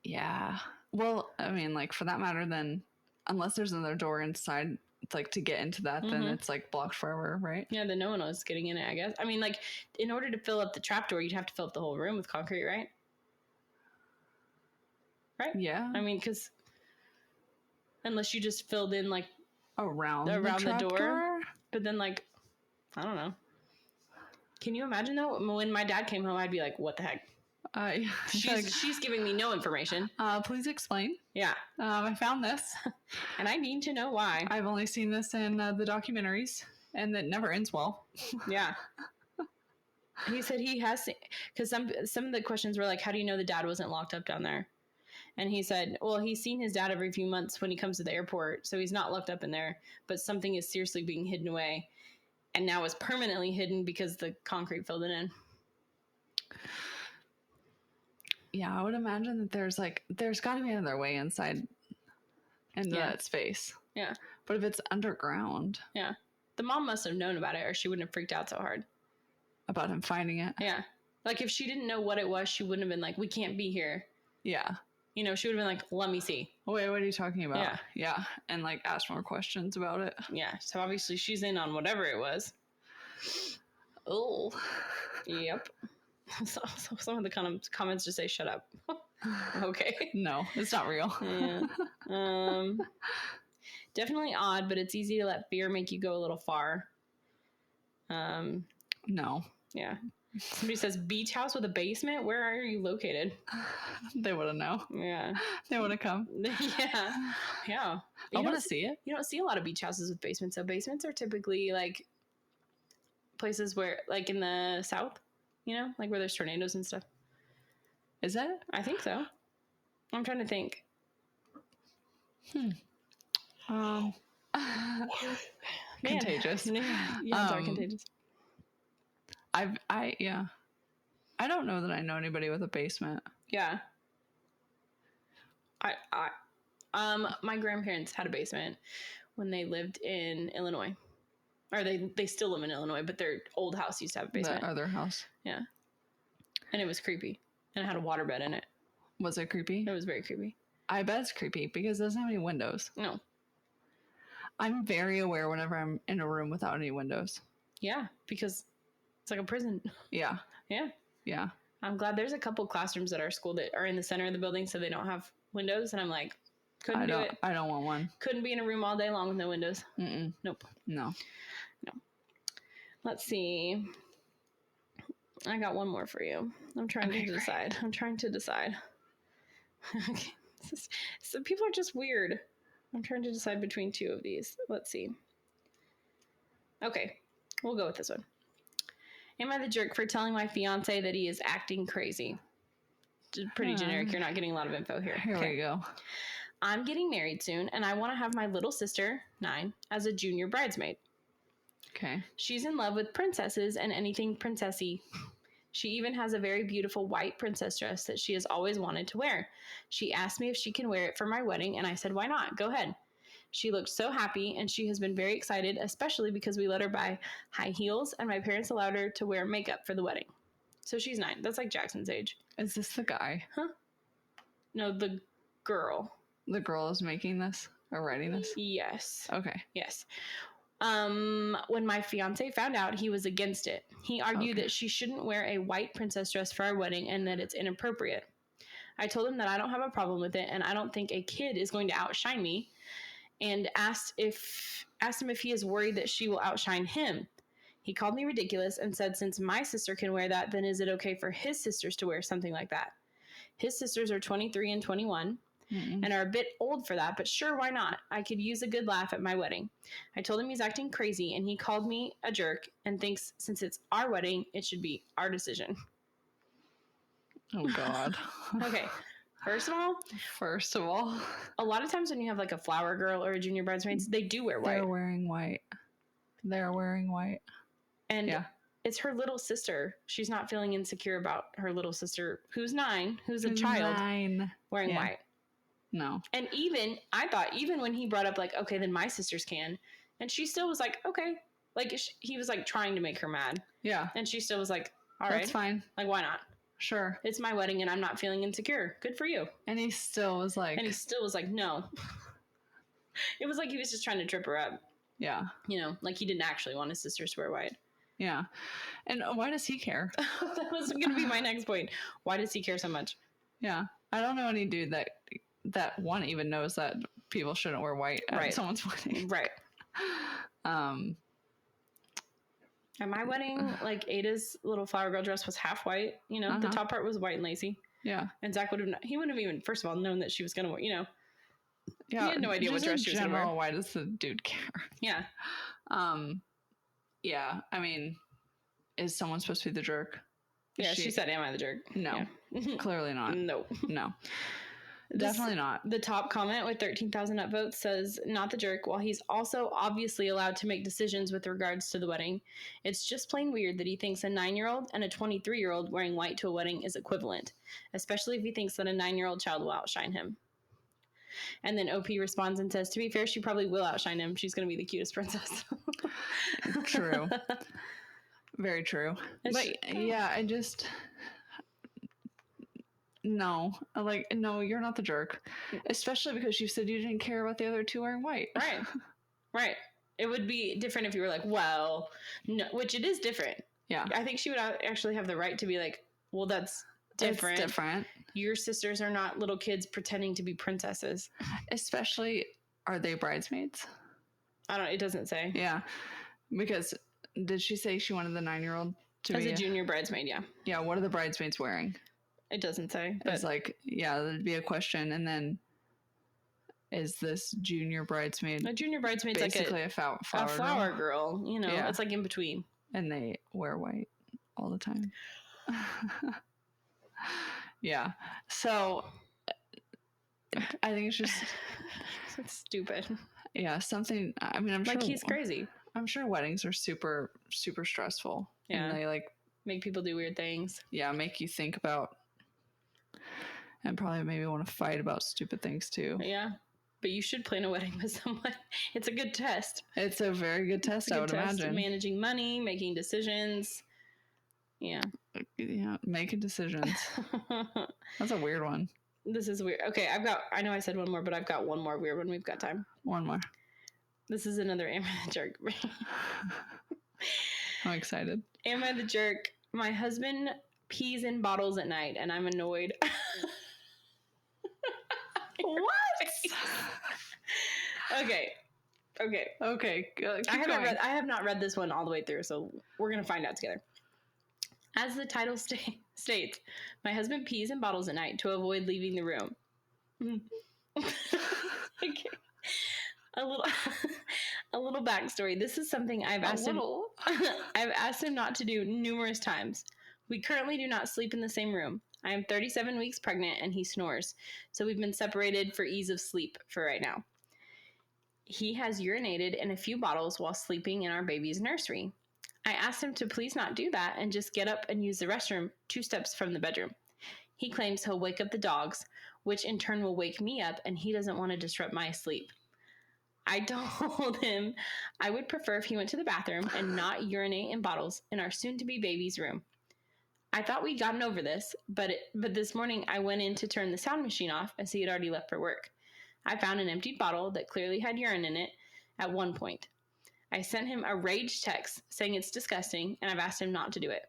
Yeah. Well, I mean, like, for that matter, then, unless there's another door inside, like, to get into that, then it's, like, blocked forever, right? Yeah, then no one was getting in it, I guess. I mean, like, in order to fill up the trapdoor, you'd have to fill up the whole room with concrete, right? Right? Yeah. I mean, because unless you just filled in, like, around the door. But then, like, I don't know. Can you imagine, though? When my dad came home, I'd be like, what the heck? She's giving me no information. Please explain. Yeah. I found this. And I need to know why. I've only seen this in the documentaries, and it never ends well. Yeah. He said he has seen, because some of the questions were like, how do you know the dad wasn't locked up down there? And he said, well, he's seen his dad every few months when he comes to the airport, so he's not locked up in there, but something is seriously being hidden away, and now is permanently hidden because the concrete filled it in. Yeah, I would imagine that there's got to be another way inside into that space. Yeah. But if it's underground. Yeah. The mom must have known about it, or she wouldn't have freaked out so hard. About him finding it? Yeah. Like, if she didn't know what it was, she wouldn't have been like, we can't be here. Yeah. You know, she would have been like, let me see. Wait, what are you talking about? Yeah. Yeah. And, like, ask more questions about it. Yeah. So, obviously, she's in on whatever it was. Oh. Yep. So some of the comments just say, shut up. Okay. No, it's not real. Yeah. Definitely odd, but it's easy to let fear make you go a little far. No. Yeah. Somebody says, beach house with a basement? Where are you located? They wouldn't know. Yeah. They want to come. Yeah. Yeah. I want to see it. You don't see a lot of beach houses with basements. So basements are typically, like, places where, like, in the South, you know, like where there's tornadoes and stuff. Is that? I think so. I'm trying to think. Contagious. Yeah, sorry, contagious. Yeah. I don't know that I know anybody with a basement. Yeah. My grandparents had a basement when they lived in Illinois. Or they still live in Illinois, but their old house used to have a basement. The other house. Yeah. And it was creepy. And it had a waterbed in it. Was it creepy? It was very creepy. I bet it's creepy because it doesn't have any windows. No. I'm very aware whenever I'm in a room without any windows. Yeah, because it's like a prison. Yeah. Yeah. Yeah. I'm glad there's a couple classrooms at our school that are in the center of the building so they don't have windows. And I'm like, couldn't do it. I don't want one. Couldn't be in a room all day long with no windows. Mm-mm. Nope. No. Let's see. I got one more for you. I'm trying to decide. Okay. So people are just weird. I'm trying to decide between two of these. Let's see. Okay. We'll go with this one. Am I the jerk for telling my fiance that he is acting crazy? Pretty generic. You're not getting a lot of info here. Here we go. I'm getting married soon, and I want to have my little sister, 9, as a junior bridesmaid. Okay. She's in love with princesses and anything princessy. She even has a very beautiful white princess dress that she has always wanted to wear. She asked me if she can wear it for my wedding, and I said, why not? Go ahead. She looked so happy, and she has been very excited, especially because we let her buy high heels, and my parents allowed her to wear makeup for the wedding. So she's 9. That's like Jackson's age. Is this the guy? Huh? No, the girl. The girl is making this or writing this? Yes. Okay. Yes. When my fiance found out, he was against it. He argued that she shouldn't wear a white princess dress for our wedding and that it's inappropriate. I told him that I don't have a problem with it and I don't think a kid is going to outshine me, and asked him if he is worried that she will outshine him. He called me ridiculous and said since my sister can wear that, then is it okay for his sisters to wear something like that? His sisters are 23 and 21. And are a bit old for that, but sure, why not? I could use a good laugh at my wedding. I told him he's acting crazy, and he called me a jerk and thinks since it's our wedding, it should be our decision. Oh, God. Okay. First of all, a lot of times when you have like a flower girl or a junior bridesmaids, they do wear white. They're wearing white. And it's her little sister. She's not feeling insecure about her little sister, who's 9, who's a child, wearing white. No. And I thought when he brought up like, okay, then my sisters can, and she still was like, okay, like he was like trying to make her mad. Yeah. And she still was like, all right, that's fine. Like, why not? Sure. It's my wedding and I'm not feeling insecure. Good for you. And he still was like, no. It was like he was just trying to trip her up. Yeah. Like he didn't actually want his sisters to wear white. Yeah. And why does he care? That was going to be my next point. Why does he care so much? Yeah. I don't know any dude that one even knows that people shouldn't wear white at someone's wedding. Right. At my wedding, like Ada's little flower girl dress was half white. The top part was white and lacy. Yeah. And Zach wouldn't have even, first of all, known that she was going to wear, Yeah. He had no idea what dress she was going to wear. Why does the dude care? Yeah. Yeah. I mean, is someone supposed to be the jerk? She said, am I the jerk? No. Yeah. Clearly not. No. Definitely not. The top comment with 13,000 upvotes says, not the jerk, while he's also obviously allowed to make decisions with regards to the wedding. It's just plain weird that he thinks a 9-year-old and a 23-year-old wearing white to a wedding is equivalent, especially if he thinks that a 9-year-old child will outshine him. And then OP responds and says, to be fair, she probably will outshine him. She's going to be the cutest princess. True. Very true. But yeah, I just... No. No, you're not the jerk. Especially because you said you didn't care about the other two wearing white. Right. It would be different if you were like, well, no, which it is different. Yeah. I think she would actually have the right to be like, well, that's different. It's different. Your sisters are not little kids pretending to be princesses. Especially, are they bridesmaids? I don't know. It doesn't say. Yeah. Because did she say she wanted the 9-year-old to be a junior bridesmaid? Yeah. Yeah. What are the bridesmaids wearing? It doesn't say. But it's like, yeah, that'd be a question. And then, is this junior bridesmaid? A junior bridesmaid's basically like a flower girl. It's like in between. And they wear white all the time. Yeah. So, I think it's just... It's stupid. Yeah, something... I mean, I'm sure... Like, he's crazy. I'm sure weddings are super, super stressful. Yeah. And they, like... Make people do weird things. Yeah, make you think about... And probably maybe want to fight about stupid things, too. Yeah. But you should plan a wedding with someone. It's a good test. It's a very good test, I would imagine. Managing money, making decisions. Yeah. Yeah, making decisions. That's a weird one. This is weird. Okay, I know I said one more, but I've got one more weird one. We've got time. One more. This is another Am I the Jerk? I'm excited. Am I the jerk? My husband pees in bottles at night, and I'm annoyed. What? Okay. I have not read this one all the way through, so we're gonna find out together. As the title states, my husband pees in bottles at night to avoid leaving the room. Okay. A little backstory. This is something I've asked him. I've asked him not to do numerous times. We currently do not sleep in the same room. I am 37 weeks pregnant and he snores, so we've been separated for ease of sleep for right now. He has urinated in a few bottles while sleeping in our baby's nursery. I asked him to please not do that and just get up and use the restroom 2 steps from the bedroom. He claims he'll wake up the dogs, which in turn will wake me up, and he doesn't want to disrupt my sleep. I told him I would prefer if he went to the bathroom and not urinate in bottles in our soon-to-be baby's room. I thought we'd gotten over this, but this morning I went in to turn the sound machine off as he had already left for work. I found an empty bottle that clearly had urine in it at one point. I sent him a rage text saying it's disgusting, and I've asked him not to do it.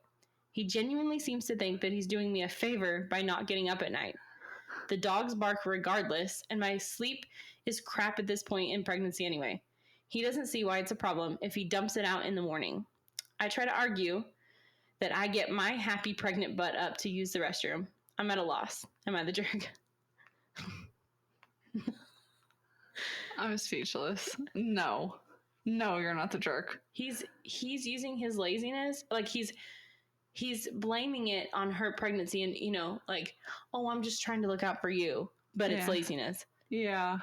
He genuinely seems to think that he's doing me a favor by not getting up at night. The dogs bark regardless, and my sleep is crap at this point in pregnancy anyway. He doesn't see why it's a problem if he dumps it out in the morning. I try to argue that I get my happy pregnant butt up to use the restroom. I'm at a loss. Am I the jerk? I'm speechless. No, you're not the jerk. He's using his laziness. Like he's blaming it on her pregnancy and, like, oh, I'm just trying to look out for you. But it's laziness. Yeah.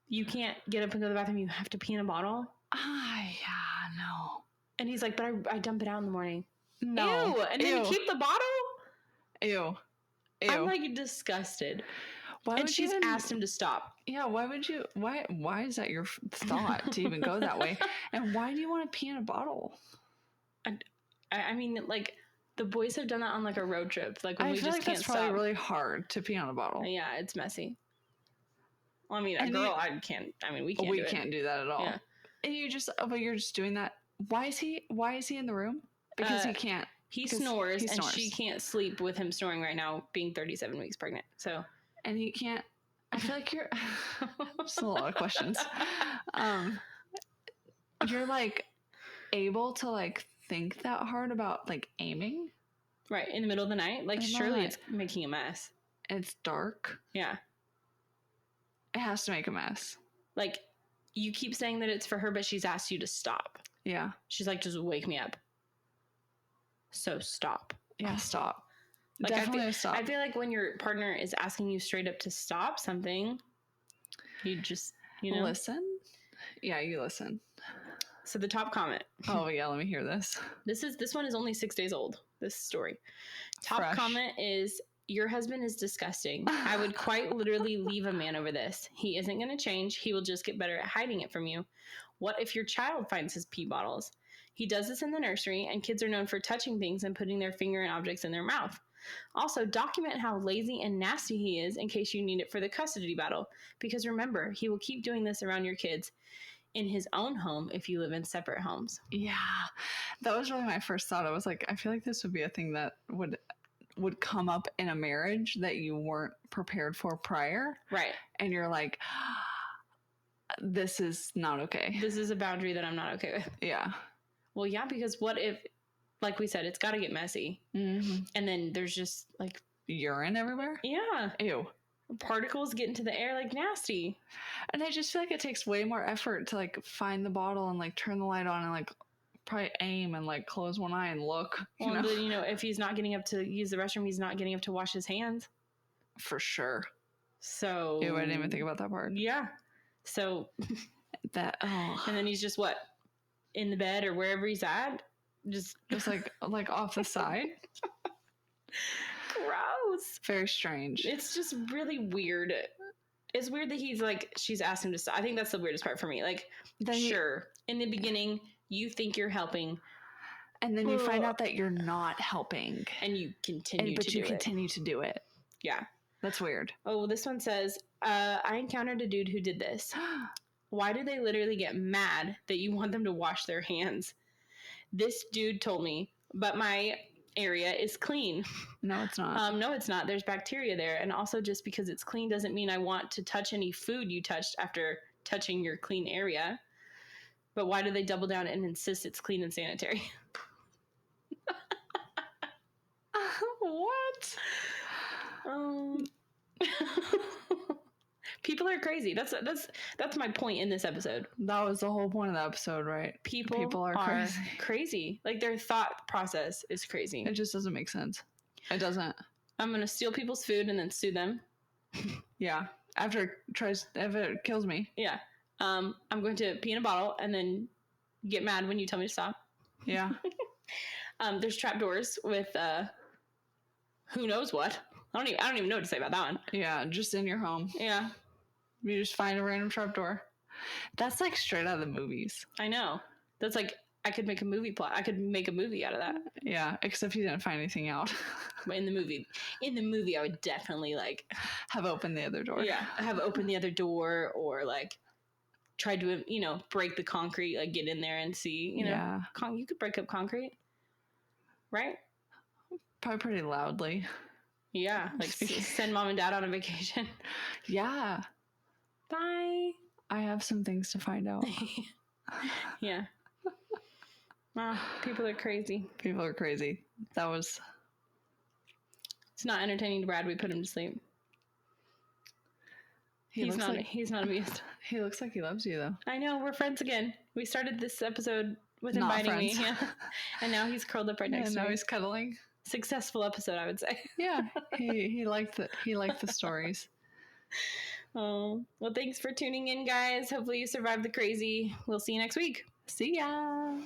You can't get up and go to the bathroom. You have to pee in a bottle. Yeah, no. And he's like, but I dump it out in the morning. No. Ew. And then you keep the bottle? Ew. I'm like disgusted. And she's asked him to stop. Yeah, why is that your thought to even go that way? And why do you want to pee in a bottle? I mean, like, the boys have done that on, like, a road trip. Like, when we just can't stop. That's probably really hard to pee on a bottle. Yeah, it's messy. Well, I mean, we can't do that at all. Yeah. And you're just doing that. Why is he in the room? Because he can't. He snores, and she can't sleep with him snoring right now, being 37 weeks pregnant. So, and he can't. I feel like you're just a lot of questions. You're like able to like think that hard about like aiming, right, in the middle of the night. Like, surely it's making a mess. It's dark. Yeah, it has to make a mess. Like, you keep saying that it's for her, but she's asked you to stop. Yeah, she's like, just wake me up. So stop. Yeah, stop. Like, Definitely stop. I feel like when your partner is asking you straight up to stop something, you just, listen. Yeah, you listen. So the top comment. Oh yeah, let me hear this. This one is only 6 days old. This story. Top comment is, your husband is disgusting. I would quite literally leave a man over this. He isn't going to change. He will just get better at hiding it from you. What if your child finds his pee bottles? He does this in the nursery, and kids are known for touching things and putting their finger in objects in their mouth. Also, document how lazy and nasty he is in case you need it for the custody battle. Because remember, he will keep doing this around your kids in his own home if you live in separate homes. Yeah, that was really my first thought. I was like, I feel like this would be a thing that would come up in a marriage that you weren't prepared for prior. Right. And you're like, this is not okay. This is a boundary that I'm not okay with. Yeah. Well, yeah, because what if, like we said, it's got to get messy. Mm-hmm. And then there's just, like... urine everywhere? Yeah. Ew. Particles get into the air, like, nasty. And I just feel like it takes way more effort to, like, find the bottle and, like, turn the light on and, like, probably aim and, like, close one eye and look. Well, if he's not getting up to use the restroom, he's not getting up to wash his hands. For sure. So... Ew, I didn't even think about that part. Yeah. So... oh. And then he's just, what? In the bed or wherever he's at, just like off the side. Gross. Very strange. It's just really weird. It's weird that she's asked him to stop. I think that's the weirdest part for me. Like, sure, in the beginning you think you're helping, and then you find out that you're not helping, and you continue to do it. Yeah, that's weird. Oh, this one says, I encountered a dude who did this. Why do they literally get mad that you want them to wash their hands? This dude told me, but my area is clean. No, it's not. No, it's not. There's bacteria there. And also, just because it's clean doesn't mean I want to touch any food you touched after touching your clean area. But why do they double down and insist it's clean and sanitary? What? People are crazy. That's my point in this episode. That was the whole point of the episode, right? People are crazy. Like, their thought process is crazy. It just doesn't make sense. It doesn't. I'm going to steal people's food and then sue them. Yeah. After it kills me. Yeah. I'm going to pee in a bottle and then get mad when you tell me to stop. Yeah. There's trapdoors with who knows what. I don't even know what to say about that one. Yeah, just in your home. Yeah. You just find a random trapdoor. That's like straight out of the movies. I know. That's like, I could make a movie plot. I could make a movie out of that. Yeah, except you didn't find anything out. But in the movie, I would definitely like have opened the other door. Yeah, have opened the other door, or like tried to, break the concrete, like get in there and see, Yeah. You could break up concrete, right? Probably pretty loudly. Yeah, like send mom and dad on a vacation. Yeah. Bye. I have some things to find out. Yeah. Wow, people are crazy. People are crazy. It's not entertaining to Brad. We put him to sleep. He's not amused. He looks like he loves you, though. I know. We're friends again. We started this episode with not inviting friends. me. Yeah. And now he's curled up right next to me. And now he's cuddling. Successful episode, I would say. Yeah. He liked the stories. Oh, well, thanks for tuning in, guys. Hopefully you survived the crazy. We'll see you next week. See ya.